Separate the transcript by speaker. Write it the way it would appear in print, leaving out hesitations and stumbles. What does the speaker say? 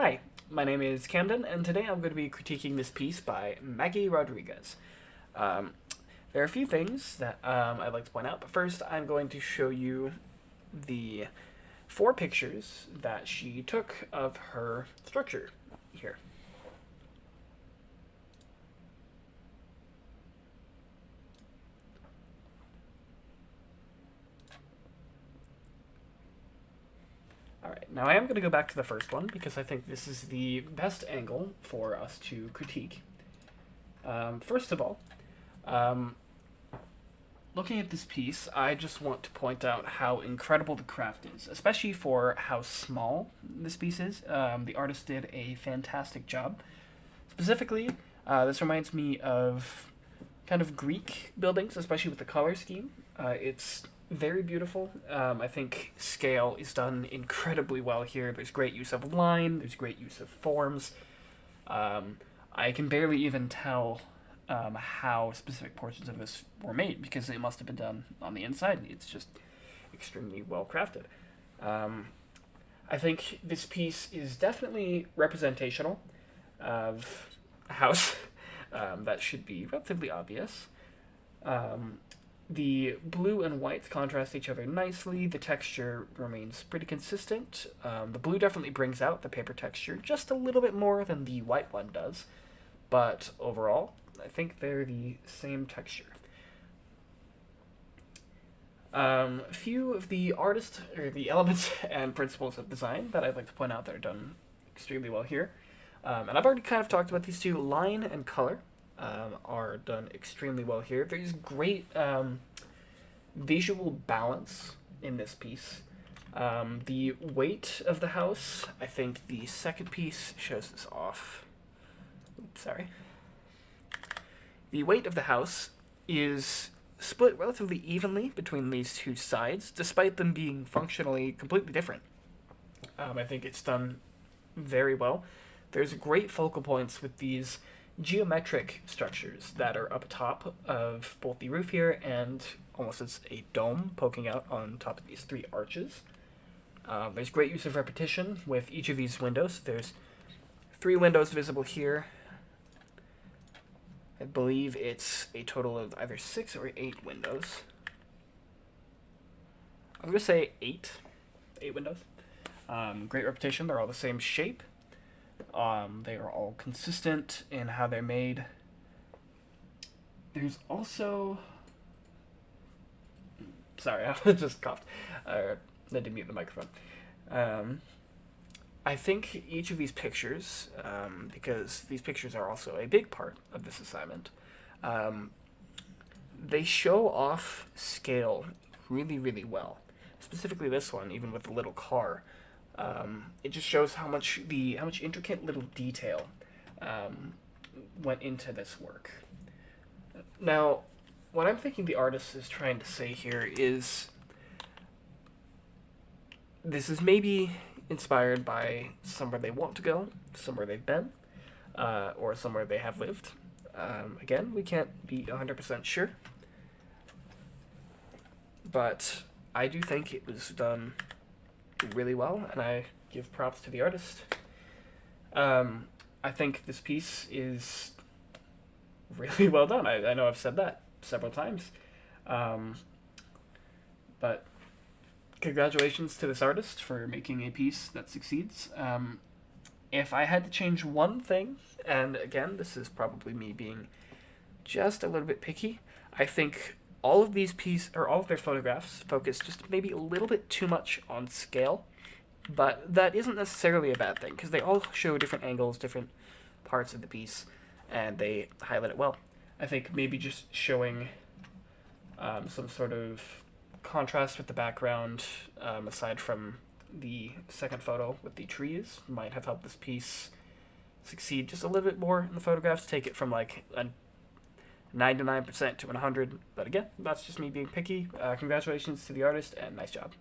Speaker 1: Hi, my name is Camden, and today I'm going to be critiquing this piece by Maggie Rodriguez. Um, there are a few things that I'd like to point out, but first I'm going to show you the four pictures that she took of her structure here. Alright, now I am going to go back to the first one because I think this is the best angle for us to critique. First of all, looking at this piece, I just want to point out how incredible the craft is, especially for how small this piece is. The artist did a fantastic job. Specifically, this reminds me of kind of Greek buildings, especially with the color scheme. It's very beautiful. I think scale is done incredibly well here. There's great use of line, there's great use of forms. I can barely even tell how specific portions of this were made because it must have been done on the inside. It's just extremely well crafted. I think this piece is definitely representational of a house. That should be relatively obvious. The blue and white contrast each other nicely. The texture remains pretty consistent. The blue definitely brings out the paper texture just a little bit more than the white one does. But overall, I think they're the same texture. A few of the the elements and principles of design that I'd like to point out that are done extremely well here. And I've already kind of talked about these two. Line and color are done extremely well here. There's great visual balance in this piece. The weight of the house, I think the second piece shows this off. Oops, sorry. The weight of the house is split relatively evenly between these two sides, despite them being functionally completely different. I think it's done very well. There's great focal points with these geometric structures that are up top of both the roof here and almost as a dome poking out on top of these three arches. There's great use of repetition with each of these windows. There's 3 windows visible here. I believe it's a total of either 6 or 8 windows. I'm going to say 8 windows. Great repetition, they're all the same shape. They are all consistent in how they're made. There's also... Sorry, I just coughed. I didn't mute the microphone. I think each of these pictures, because these pictures are also a big part of this assignment, they show off scale really, really well. Specifically this one, even with the little car. It just shows how much intricate little detail went into this work. Now, what I'm thinking the artist is trying to say here is this is maybe inspired by somewhere they want to go, somewhere they've been, or somewhere they have lived. Again, we can't be 100% sure, but I do think it was done really well, and I give props to the artist. I think this piece is really well done. I know I've said that several times, but congratulations to this artist for making a piece that succeeds. If I had to change one thing, and again, this is probably me being just a little bit picky, I think all of their photographs focus just maybe a little bit too much on scale, but that isn't necessarily a bad thing, because they all show different angles, different parts of the piece, and they highlight it well. I think maybe just showing some sort of contrast with the background, aside from the second photo with the trees, might have helped this piece succeed just a little bit more in the photographs, take it from like a 99% to 100, but again, that's just me being picky. Congratulations to the artist, and nice job.